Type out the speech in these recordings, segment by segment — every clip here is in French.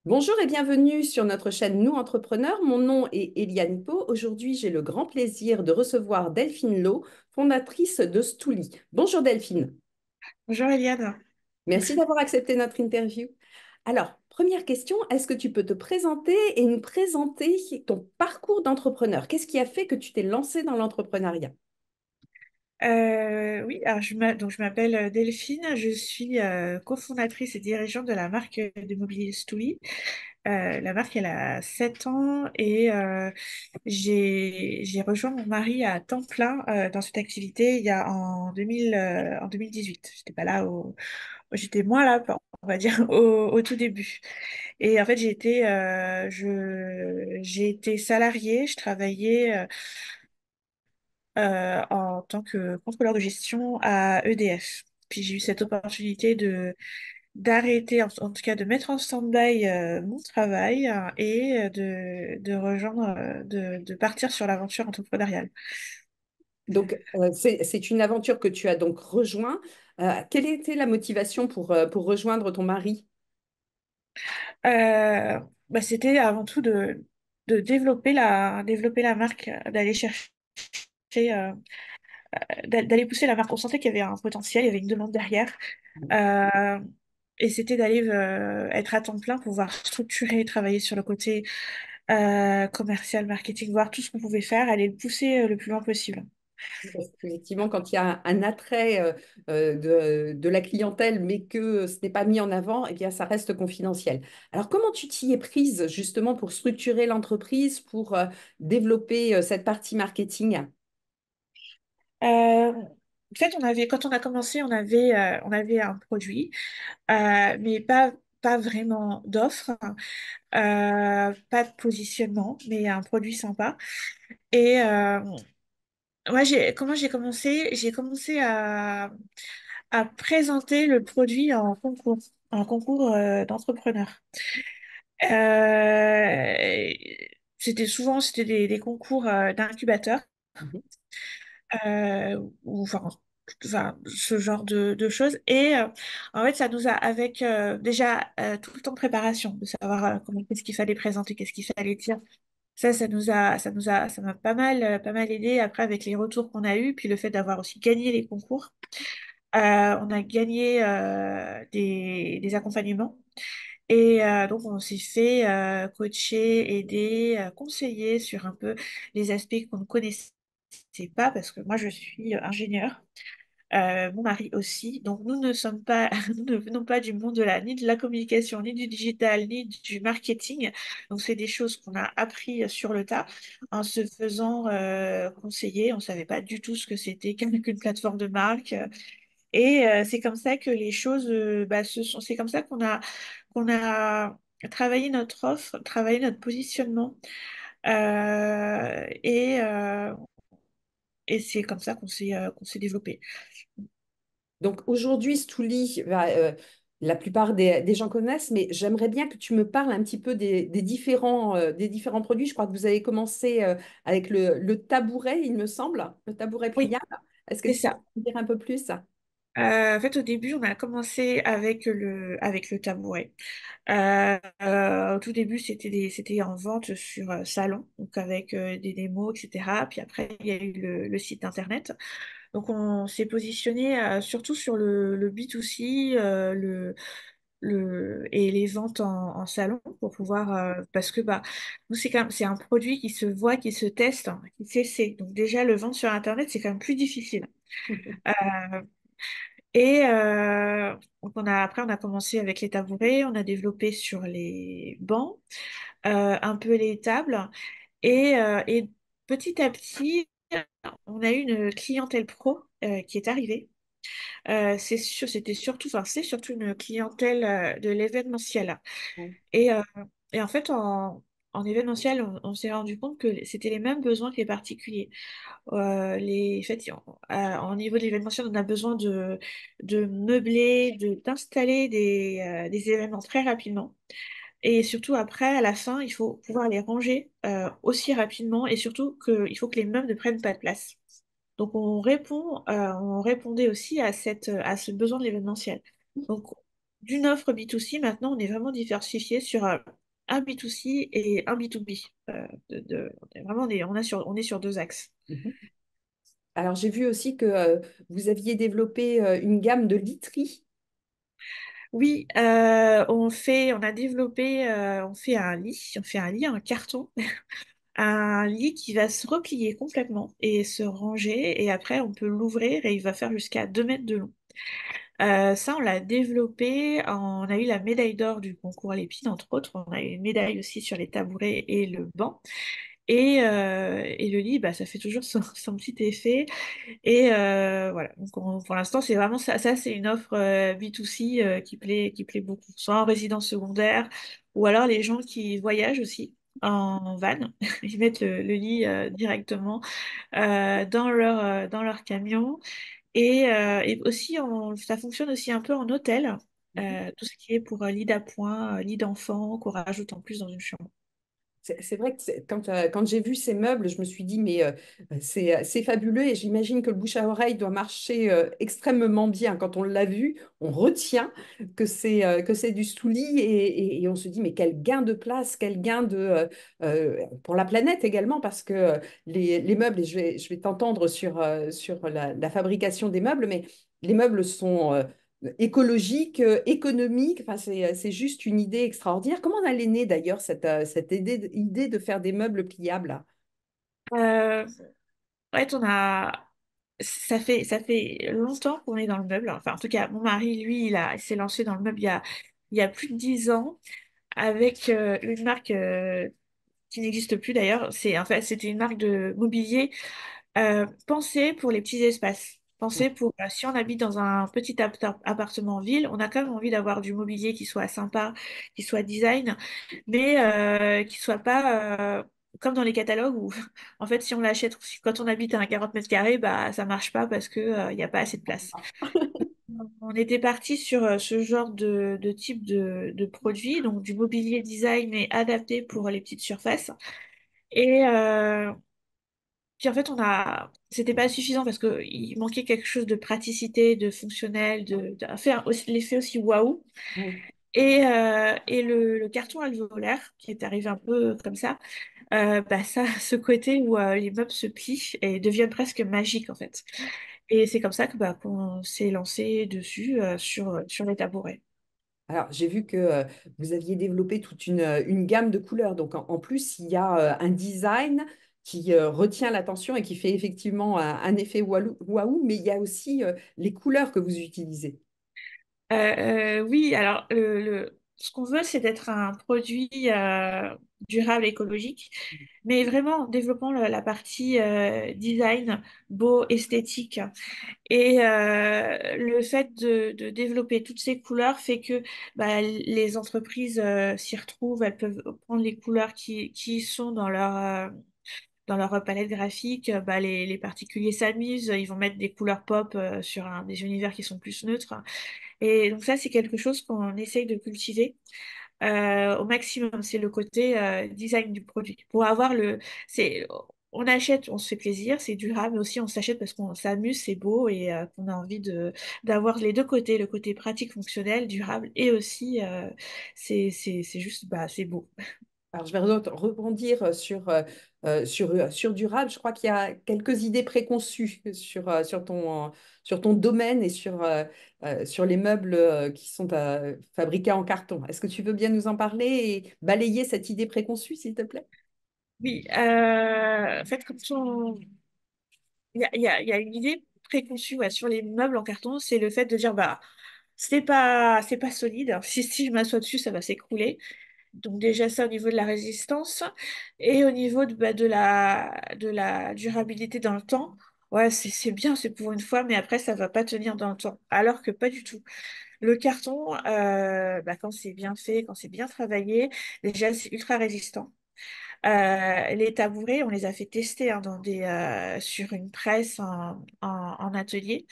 Bonjour et bienvenue sur notre chaîne Nous Entrepreneurs. Mon nom est Eliane Po. Aujourd'hui, j'ai le grand plaisir de recevoir Delphine Lowe, fondatrice de Stooli. Bonjour Delphine. Bonjour Eliane. Merci d'avoir accepté notre interview. Alors, première question, est-ce que tu peux te présenter et nous présenter ton parcours d'entrepreneur? Qu'est-ce qui a fait que tu t'es lancée dans l'entrepreneuriat? Oui, alors donc je m'appelle Delphine, je suis cofondatrice et dirigeante de la marque de mobilier Stoui. La marque, elle a 7 ans et j'ai rejoint mon mari à temps plein dans cette activité en 2018. J'étais pas là j'étais moins là, on va dire, au tout début. Et en fait, j'ai été salariée, je travaillais en tant que contrôleur de gestion à EDF. Puis j'ai eu cette opportunité de d'arrêter, en tout cas de mettre en stand-by mon travail et de rejoindre, de partir sur l'aventure entrepreneuriale. Donc, c'est une aventure que tu as donc rejoint. Quelle était la motivation pour rejoindre ton mari? Euh, C'était avant tout de développer la marque, d'aller chercher, d'aller pousser la marque. On sentait qu'il y avait un potentiel, il y avait une demande derrière. Euh, et c'était d'aller être à temps plein pour pouvoir structurer, travailler sur le côté commercial, marketing, voir tout ce qu'on pouvait faire, aller le pousser le plus loin possible. Parce qu'effectivement, quand il y a un attrait de la clientèle, mais que ce n'est pas mis en avant, eh bien, ça reste confidentiel. Alors, comment tu t'y es prise justement pour structurer l'entreprise, pour développer cette partie marketing? En fait, quand on a commencé, on avait un produit, mais pas vraiment d'offre, pas de positionnement, mais un produit sympa. Et moi, comment j'ai commencé? J'ai commencé à présenter le produit en concours d'entrepreneurs. Euh, c'était des concours d'incubateurs, Mhm. ou ce genre de choses. Et en fait, ça nous a, avec déjà tout le temps de préparation, de savoir qu'est-ce qu'il fallait présenter, qu'est-ce qu'il fallait dire. Ça m'a pas mal aidé après avec les retours qu'on a eus, puis le fait d'avoir aussi gagné les concours. On a gagné des accompagnements. Et donc, on s'est fait coacher, aider, conseiller sur un peu les aspects qu'on ne connaissait pas, parce que moi, je suis ingénieure, mon mari aussi. Donc, nous ne sommes pas, nous ne venons pas du monde ni de la communication, ni du digital, ni du marketing. Donc, c'est des choses qu'on a appris sur le tas en se faisant conseiller. On ne savait pas du tout ce que c'était qu'une plateforme de marque. Et c'est comme ça que les choses c'est comme ça qu'on a travaillé notre offre, travaillé notre positionnement. Euh, et, euh, et c'est comme ça qu'on s'est développé. Donc, aujourd'hui, Stooli, la plupart des gens connaissent, mais j'aimerais bien que tu me parles un petit peu des différents produits. Je crois que vous avez commencé avec le tabouret, il me semble, le tabouret Oui, pliable. Est-ce que c'est tu peux ça. me dire un peu plus? En fait, au début, on a commencé avec le tabouret. Au tout début, c'était en vente sur salon, donc avec des démos, etc. Puis après, il y a eu le site internet. Donc, on s'est positionné surtout sur le B2C, et les ventes en salon pour pouvoir, parce que nous, c'est un produit qui se voit, qui se teste, hein, qui s'essaie. Donc, déjà, le vendre sur Internet, c'est quand même plus difficile. Euh, et donc après, on a commencé avec les tabourets, on a développé sur les bancs, un peu les tables. Et petit à petit, on a eu une clientèle pro qui est arrivée. C'était surtout, enfin, c'est surtout une clientèle de l'événementiel. Et, euh, et en fait, en événementiel, on s'est rendu compte que c'était les mêmes besoins que les particuliers. En fait, en niveau de l'événementiel, on a besoin de meubler, d'installer des événements très rapidement. Et surtout après, à la fin, il faut pouvoir les ranger aussi rapidement et surtout qu'il faut que les meubles ne prennent pas de place. Donc on répondait aussi à ce besoin de l'événementiel. Donc d'une offre B2C, maintenant, on est vraiment diversifié sur un B2C et un B2B. On est vraiment on est sur deux axes. Mhm. Alors, j'ai vu aussi que vous aviez développé une gamme de literie. Oui, on a développé, on fait un lit en carton, un lit qui va se replier complètement et se ranger, et après on peut l'ouvrir et il va faire jusqu'à 2 mètres de long. Ça, on l'a développé, on a eu la médaille d'or du concours Lépine, entre autres, on a eu une médaille aussi sur les tabourets et le banc. Et le lit, bah, ça fait toujours son petit effet. Et voilà, donc pour l'instant, c'est vraiment ça. Ça, c'est une offre B2C qui plaît beaucoup, soit en résidence secondaire, ou alors les gens qui voyagent aussi en van. Ils mettent le lit directement dans leur camion. Et aussi, ça fonctionne aussi un peu en hôtel, tout ce qui est pour lit d'appoint, lit d'enfant, qu'on rajoute en plus dans une chambre. C'est vrai que quand j'ai vu ces meubles, je me suis dit, mais c'est fabuleux et j'imagine que le bouche à oreille doit marcher extrêmement bien. Quand on l'a vu, on retient que c'est du Stouli et on se dit, mais quel gain de place, quel gain pour la planète également, parce que les meubles, et je vais t'entendre sur la fabrication des meubles, mais les meubles sont écologique, économique. Enfin, c'est juste une idée extraordinaire. Comment elle est née d'ailleurs, cette idée de faire des meubles pliables là? Euh, En fait, ça fait longtemps qu'on est dans le meuble. Enfin, en tout cas, mon mari, lui, il s'est lancé dans le meuble il y a plus de 10 ans avec une marque qui n'existe plus d'ailleurs. En fait, c'était une marque de mobilier pensée pour les petits espaces. Pensée pour si on habite dans un petit appartement ville, on a quand même envie d'avoir du mobilier qui soit sympa, qui soit design, mais qui soit pas comme dans les catalogues où en fait si on l'achète quand on habite à un 40 mètres carrés, bah ça marche pas parce que il n'y a pas assez de place. On était parti sur ce genre de type de produit, donc du mobilier design mais adapté pour les petites surfaces. Et puis en fait, c'était pas suffisant parce que il manquait quelque chose de praticité, de fonctionnel, de faire l'effet aussi waouh. Oui. Et le carton alvéolaire qui est arrivé un peu comme ça, bah ça, ce côté où les meubles se plient et deviennent presque magiques en fait. Et c'est comme ça que bah, qu'on s'est lancé dessus sur les tabourets. Alors, j'ai vu que vous aviez développé toute une gamme de couleurs. Donc, en plus, il y a un design qui retient l'attention et qui fait effectivement un effet waouh, mais il y a aussi les couleurs que vous utilisez. Oui, alors ce qu'on veut, c'est d'être un produit durable, écologique, mais vraiment en développant la partie design, beau, esthétique. Et le fait de développer toutes ces couleurs fait que bah, les entreprises s'y retrouvent, elles peuvent prendre les couleurs qui sont dans leur palette graphique. Bah, les particuliers s'amusent, ils vont mettre des couleurs pop sur des univers qui sont plus neutres. Et donc ça, c'est quelque chose qu'on essaye de cultiver au maximum. C'est le côté design du produit. Pour avoir on achète, on se fait plaisir, c'est durable, mais aussi on s'achète parce qu'on s'amuse, c'est beau et qu'on a envie d'avoir les deux côtés, le côté pratique, fonctionnel, durable et aussi c'est juste, bah, c'est beau. Alors, je vais rebondir sur durable. Je crois qu'il y a quelques idées préconçues sur ton domaine et sur les meubles qui sont fabriqués en carton. Est-ce que tu veux bien nous en parler et balayer cette idée préconçue, s'il te plaît? Oui, en fait, il y a une idée préconçue ouais, sur les meubles en carton, c'est le fait de dire bah c'est pas solide. Alors, si je m'assois dessus, ça va s'écrouler. Donc déjà ça au niveau de la résistance et au niveau bah, de la durabilité dans le temps. Ouais, c'est bien, c'est pour une fois, mais après ça va pas tenir dans le temps. Alors que pas du tout. Le carton, bah, quand c'est bien fait, quand c'est bien travaillé, déjà c'est ultra résistant. Les tabourets, on les a fait tester hein, sur une presse en atelier.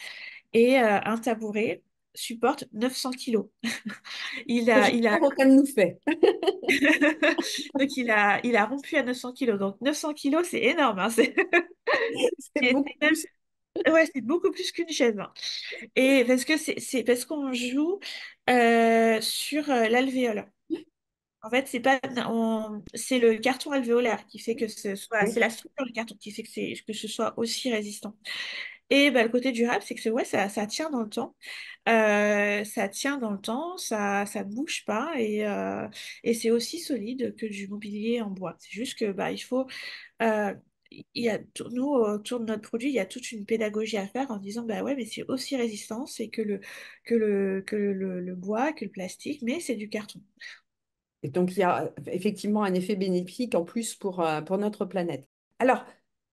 Et un tabouret supporte 900 kilos. Il a, Aucun de nous fait. donc il a rompu à 900 kilos. Donc 900 kilos, c'est énorme. Hein, C'est c'est beaucoup même, plus. Ouais, c'est beaucoup plus qu'une chaise, hein. Et parce que c'est parce qu'on joue sur l'alvéole. En fait, c'est le carton alvéolaire qui fait que c'est Oui. la structure du carton qui fait que ce soit aussi résistant. Et bah, le côté durable, c'est que ouais, ça tient dans le temps. Ça tient dans le temps, ça ne bouge pas et c'est aussi solide que du mobilier en bois. C'est juste que bah, il faut euh, nous, autour de notre produit, il y a toute une pédagogie à faire en disant, bah ouais, mais c'est aussi résistant, c'est que le bois, que le plastique, mais c'est du carton. Et donc, il y a effectivement un effet bénéfique en plus pour notre planète. Alors,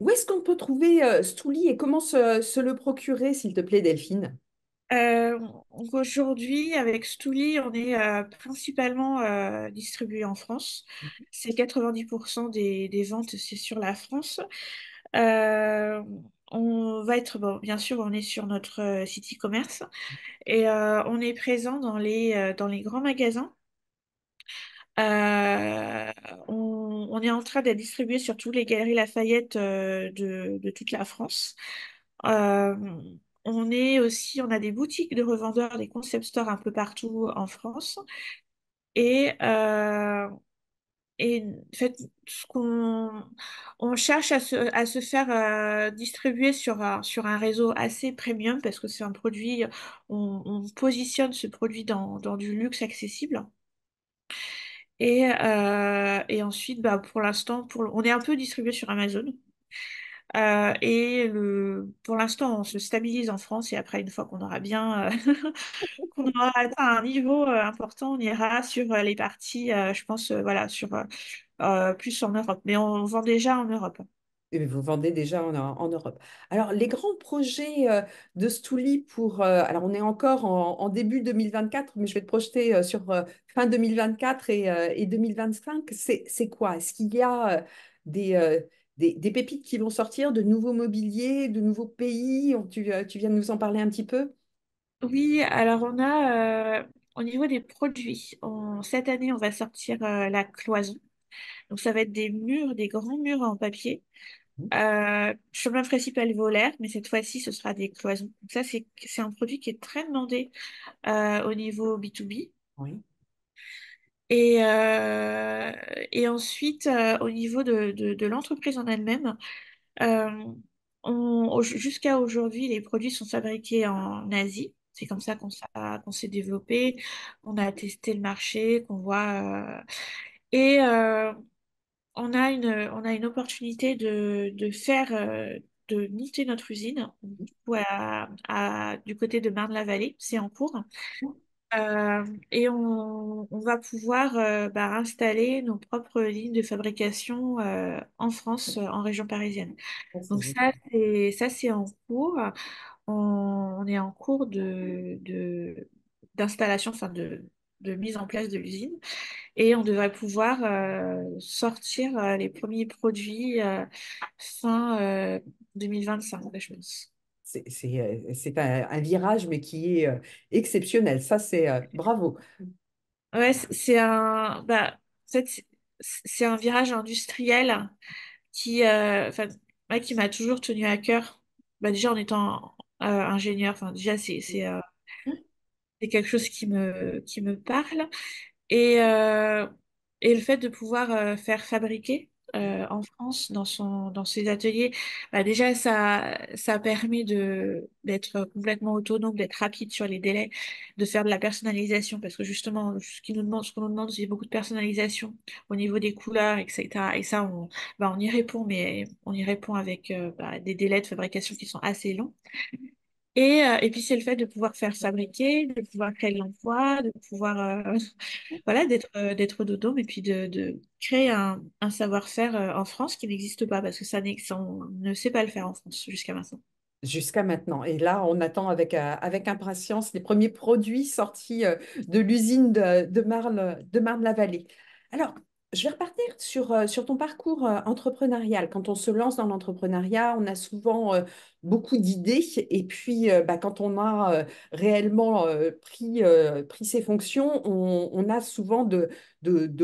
où est-ce qu'on peut trouver Stouli et comment se le procurer, s'il te plaît, Delphine? Donc aujourd'hui, avec Stooli, on est principalement distribué en France. C'est 90% des ventes, c'est sur la France. Euh, on va être, bon, bien sûr, on est sur notre site e-commerce et on est présent dans les grands magasins. Euh, on est en train d'être distribué sur toutes les galeries Lafayette de toute la France. Euh, on a des boutiques de revendeurs, des concept stores un peu partout en France. Et, euh, et en fait, on cherche à se faire distribuer sur un réseau assez premium parce que c'est un produit, on positionne ce produit dans du luxe accessible. Et ensuite, bah, pour l'instant, on est un peu distribué sur Amazon. Pour l'instant, on se stabilise en France et après, une fois qu'on aura bien, qu'on aura atteint un niveau important, on ira sur les parties, je pense, voilà, plus en Europe. Mais on vend déjà en Europe. Et vous vendez déjà en Europe. Alors, les grands projets de Stouli alors, on est encore en début 2024, mais je vais te projeter sur fin 2024 et 2025. C'est quoi? Est-ce qu'il y a des pépites qui vont sortir, de nouveaux mobiliers, de nouveaux pays? Tu viens de nous en parler un petit peu? Oui, alors on a, au niveau des produits, cette année, on va sortir la cloison. Donc, ça va être des murs, des grands murs en papier. Sur le même principe alvéolaire, mais cette fois-ci, ce sera des cloisons. Donc ça, c'est un produit qui est très demandé au niveau B2B. Oui. Et, euh, et ensuite, au niveau de l'entreprise en elle-même, euh, jusqu'à aujourd'hui, les produits sont fabriqués en Asie. C'est comme ça qu'on s'est développé, on a testé le marché, qu'on voit. Et on a on a une opportunité de monter notre usine du coup, du côté de Marne-la-Vallée. C'est en cours. Et on va pouvoir bah, installer nos propres lignes de fabrication en France, en région parisienne. Ça, c'est Donc génial. ça, c'est en cours. On est en cours d'installation, enfin de mise en place de l'usine. Et on devrait pouvoir sortir les premiers produits fin 2025, je pense. C'est un virage, mais qui est exceptionnel. Ça, c'est bravo. Ouais, bah, en fait, c'est un virage industriel enfin, ouais, qui m'a toujours tenu à cœur. Bah, déjà en étant ingénieur, enfin, déjà c'est quelque chose qui me parle. Et, euh, et le fait de pouvoir faire fabriquer en France dans ses ateliers, bah déjà ça permet d'être complètement autonome, d'être rapide sur les délais, de faire de la personnalisation parce que justement ce qu'on nous demande c'est beaucoup de personnalisation au niveau des couleurs, etc. Et ça on y répond, mais on y répond avec bah, des délais de fabrication qui sont assez longs. Et puis c'est le fait de pouvoir faire fabriquer, de pouvoir créer de l'emploi, de pouvoir voilà, d'être autonome et puis de créer un savoir-faire en France qui n'existe pas parce que ça, on ne sait pas le faire en France jusqu'à maintenant. Jusqu'à maintenant. Et là, on attend avec impatience les premiers produits sortis de l'usine de Marne-la-Vallée. Alors, je vais repartir sur ton parcours entrepreneurial. Quand on se lance dans l'entrepreneuriat, on a souvent beaucoup d'idées. Et puis, bah, quand on a réellement pris ses fonctions, on a souvent de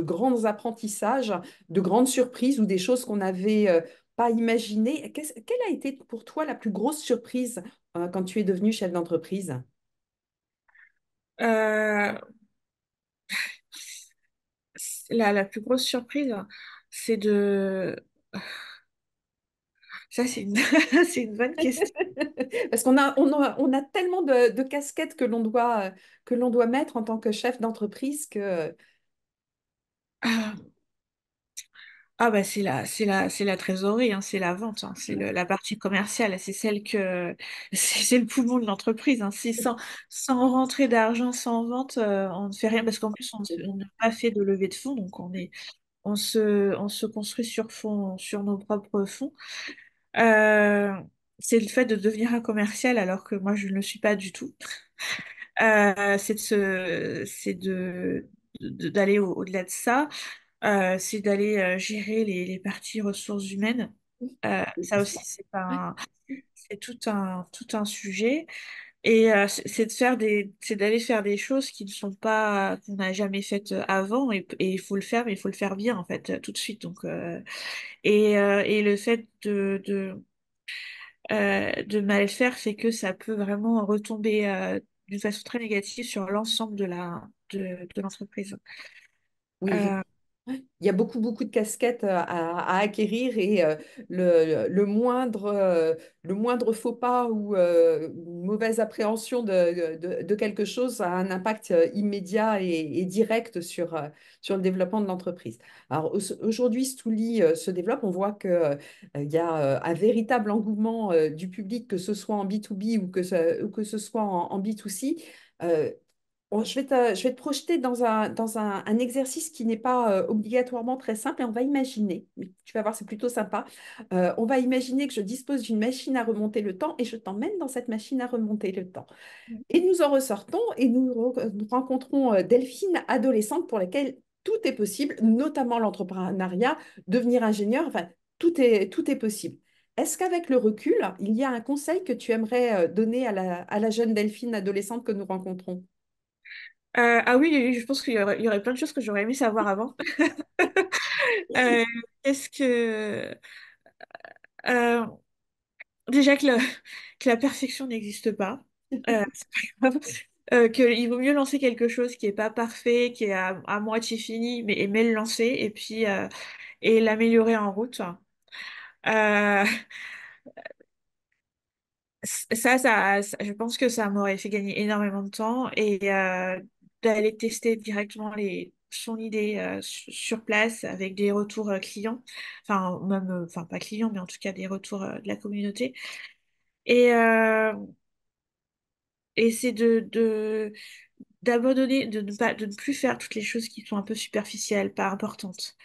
grands apprentissages, de grandes surprises ou des choses qu'on avait pas imaginé. Quelle a été pour toi la plus grosse surprise quand tu es devenue chef d'entreprise? Euh, la plus grosse surprise, c'est de... Ça, c'est une... c'est une bonne question. Parce on a tellement de casquettes que l'on doit mettre en tant que chef d'entreprise que Ah, ah bah c'est la trésorerie, hein, c'est la vente, hein, la partie commerciale, c'est celle que c'est le poumon de l'entreprise. Hein. Si sans rentrée d'argent, sans vente, on ne fait rien parce qu'en plus on n'a pas fait de levée de fonds, donc on se construit sur nos propres fonds. Euh, c'est le fait de devenir un commercial alors que moi je ne le suis pas du tout. C'est d'aller au-delà de ça. C'est d'aller gérer les parties ressources humaines. Ça aussi, c'est tout un sujet. Et c'est c'est d'aller faire des choses qui ne sont pas, qu'on n'a jamais faites avant. Et il faut le faire, mais il faut le faire bien, en fait, tout de suite. Donc, et le fait de mal faire fait que ça peut vraiment retomber d'une façon très négative sur l'ensemble de l'entreprise. oui, Euh, il y a beaucoup, beaucoup de casquettes à acquérir et le moindre faux pas ou une mauvaise appréhension de quelque chose a un impact immédiat et direct sur le développement de l'entreprise. Alors aujourd'hui, Stooli se développe. On voit qu'il y a un véritable engouement du public, que ce soit en B2B ou que ce soit en B2C. Euh, Bon, je vais te projeter dans un exercice qui n'est pas obligatoirement très simple et on va imaginer, mais tu vas voir, c'est plutôt sympa. On va imaginer que je dispose d'une machine à remonter le temps et je t'emmène dans cette machine à remonter le temps. Et nous en ressortons et nous rencontrons Delphine, adolescente, pour laquelle tout est possible, notamment l'entrepreneuriat, devenir ingénieur, enfin, tout est possible. Est-ce qu'avec le recul, il y a un conseil que tu aimerais donner à la jeune Delphine, adolescente que nous rencontrons? ah oui, oui, je pense il y aurait plein de choses que j'aurais aimé savoir avant. Euh, Qu'est-ce que... euh, déjà que la perfection n'existe pas. C'est pas grave. Qu'il vaut mieux lancer quelque chose qui est pas parfait, qui est à moitié fini, mais aimer le lancer et puis et l'améliorer en route. Euh, je pense que ça m'aurait fait gagner énormément de temps et d'aller tester directement son idée sur place avec des retours clients, enfin même, enfin pas clients, mais en tout cas des retours de la communauté. Et, euh, et c'est d'abandonner, de ne plus faire toutes les choses qui sont un peu superficielles, pas importantes.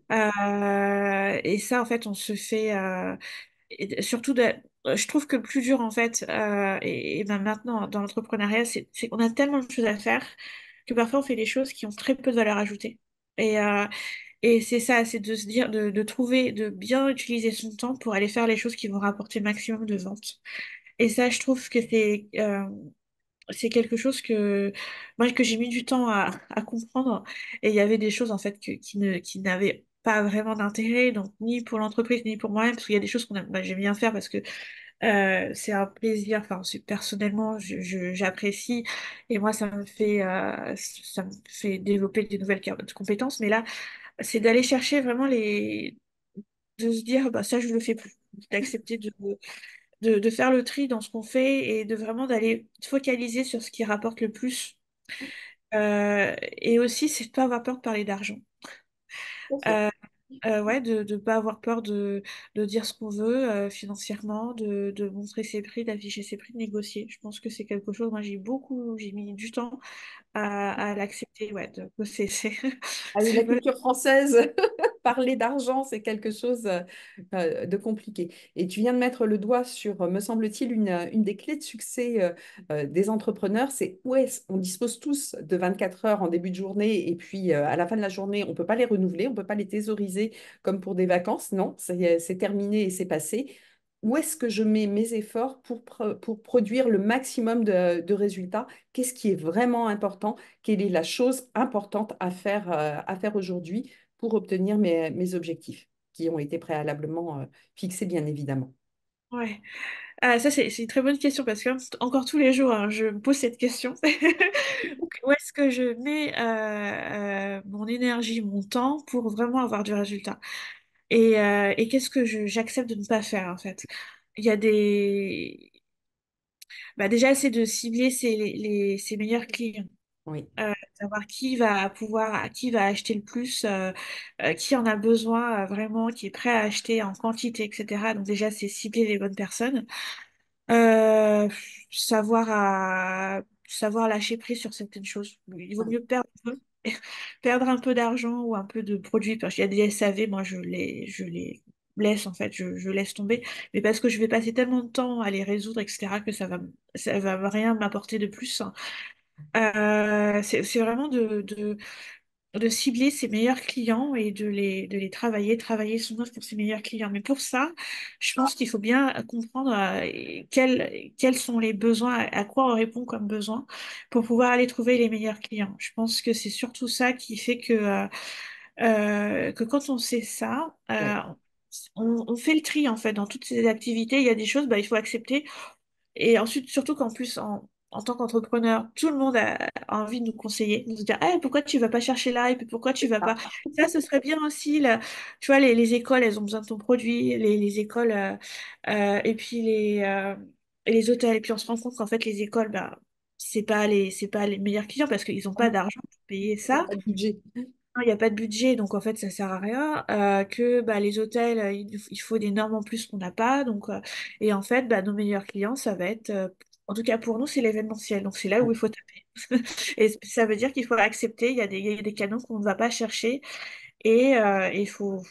Et ça, en fait, on se fait. Et surtout, je trouve que le plus dur, en fait, et ben maintenant dans l'entrepreneuriat, c'est qu'on a tellement de choses à faire que parfois on fait des choses qui ont très peu de valeur ajoutée. Et, euh, et c'est ça, c'est de se dire, de trouver, de bien utiliser son temps pour aller faire les choses qui vont rapporter le maximum de ventes. Et ça, je trouve que c'est quelque chose que moi que j'ai mis du temps à comprendre. Et il y avait des choses en fait qui n'avaient pas vraiment d'intérêt, donc ni pour l'entreprise ni pour moi-même, parce qu'il y a des choses j'aime bien faire parce que c'est un plaisir. Enfin, personnellement, j'apprécie et moi ça me fait développer des nouvelles compétences. Mais là, c'est d'aller chercher vraiment de se dire bah ça je le fais plus, d'accepter de faire le tri dans ce qu'on fait et de vraiment d'aller focaliser sur ce qui rapporte le plus. Et aussi, c'est de pas avoir peur de parler d'argent. Tout à fait. Euh, ouais, de ne pas avoir peur de dire ce qu'on veut financièrement, de montrer ses prix, d'afficher ses prix, de négocier. Je pense que c'est quelque chose, moi j'ai mis du temps à l'accepter. Ouais, Ah oui, c'est la voilà. culture française, parler d'argent, c'est quelque chose de compliqué. Et tu viens de mettre le doigt sur, me semble-t-il, une des clés de succès des entrepreneurs, c'est ouais, on dispose tous de 24 heures en début de journée et puis à la fin de la journée, on ne peut pas les renouveler, on ne peut pas les thésauriser comme pour des vacances, non, c'est terminé et c'est passé. Où est-ce que je mets mes efforts pour produire le maximum de résultats? Qu'est-ce qui est vraiment important? Quelle est la chose importante à faire aujourd'hui pour obtenir mes objectifs. qui ont été préalablement fixés, bien évidemment. Ouais. Ah, ça, c'est une très bonne question parce que encore tous les jours, hein, je me pose cette question. Où est-ce que je mets mon énergie, mon temps pour vraiment avoir du résultat? Et qu'est-ce que j'accepte de ne pas faire en fait? Il y a des... Bah, déjà, c'est de cibler ses meilleurs clients. Oui, Savoir qui va acheter le plus, qui en a besoin vraiment, qui est prêt à acheter en quantité, etc. Donc déjà, c'est cibler les bonnes personnes. Euh, savoir lâcher prise sur certaines choses. Il vaut mieux perdre un peu d'argent ou un peu de produits. Parce qu'il y a des SAV, moi je les laisse en fait, je laisse tomber. Mais parce que je vais passer tellement de temps à les résoudre, etc., que ça va rien m'apporter de plus. C'est vraiment de cibler ses meilleurs clients et de les travailler son offre pour ses meilleurs clients. Mais pour ça, je pense qu'il faut bien comprendre quels sont les besoins, à quoi on répond comme besoin pour pouvoir aller trouver les meilleurs clients. Je pense que c'est surtout ça qui fait que quand on sait ça, oui, on fait le tri en fait dans toutes ces activités. Il y a des choses, bah, il faut accepter et ensuite, surtout qu'en plus, en tant qu'entrepreneur, tout le monde a envie de nous conseiller, de nous dire, Eh, pourquoi tu vas pas chercher là, et puis pourquoi tu c'est vas pas. ça. Ça, ce serait bien aussi. Là. Tu vois, les écoles, elles ont besoin de ton produit, les écoles, et puis et les hôtels. Et puis on se rend compte qu'en fait, les écoles, ben, c'est pas les meilleurs clients parce qu'ils n'ont pas d'argent pour payer Il n'y a ça. pas de budget. Non, il n'y a pas de budget, donc en fait, ça sert à rien. Que bah, les hôtels, il faut des normes en plus qu'on n'a pas. Et en fait, bah, nos meilleurs clients, ça va être, en tout cas pour nous, c'est l'événementiel. Donc c'est là où il faut taper. Et ça veut dire qu'il faut accepter, il y a des canaux qu'on ne va pas chercher et faut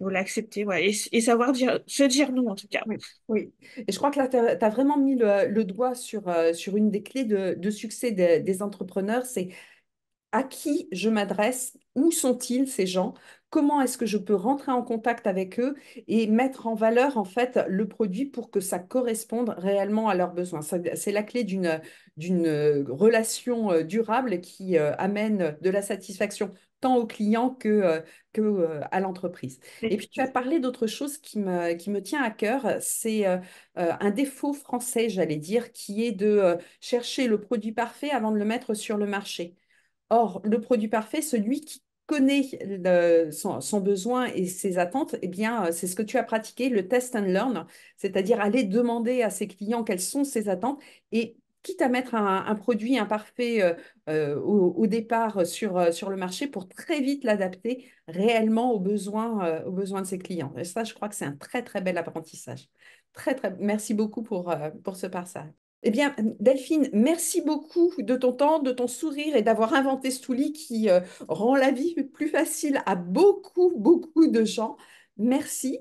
l'accepter. Ouais. Et savoir se dire non, en tout cas. Oui, oui. Et je crois que là, tu as, vraiment mis le doigt sur une des clés de succès des entrepreneurs, c'est à qui je m'adresse, où sont-ils ces gens, comment est-ce que je peux rentrer en contact avec eux et mettre en valeur en fait le produit pour que ça corresponde réellement à leurs besoins. C'est la clé d'une relation durable qui amène de la satisfaction tant au client que à l'entreprise. Et puis tu as parlé d'autre chose qui me tient à cœur, c'est un défaut français, j'allais dire, qui est de chercher le produit parfait avant de le mettre sur le marché. Or, le produit parfait, celui qui connaît son besoin et ses attentes, eh bien, c'est ce que tu as pratiqué, le test and learn, c'est-à-dire aller demander à ses clients quelles sont ses attentes et quitte à mettre un produit imparfait au départ sur le marché pour très vite l'adapter réellement aux besoins de ses clients. Et ça, je crois que c'est un très, très bel apprentissage. Très, très, merci beaucoup pour ce passage. Eh bien, Delphine, merci beaucoup de ton temps, de ton sourire et d'avoir inventé ce outil qui rend la vie plus facile à beaucoup, beaucoup de gens. Merci.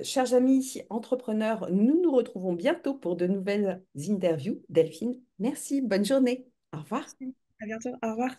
Chers amis entrepreneurs, nous nous retrouvons bientôt pour de nouvelles interviews. Delphine, merci. Bonne journée. Au revoir. À bientôt. Au revoir.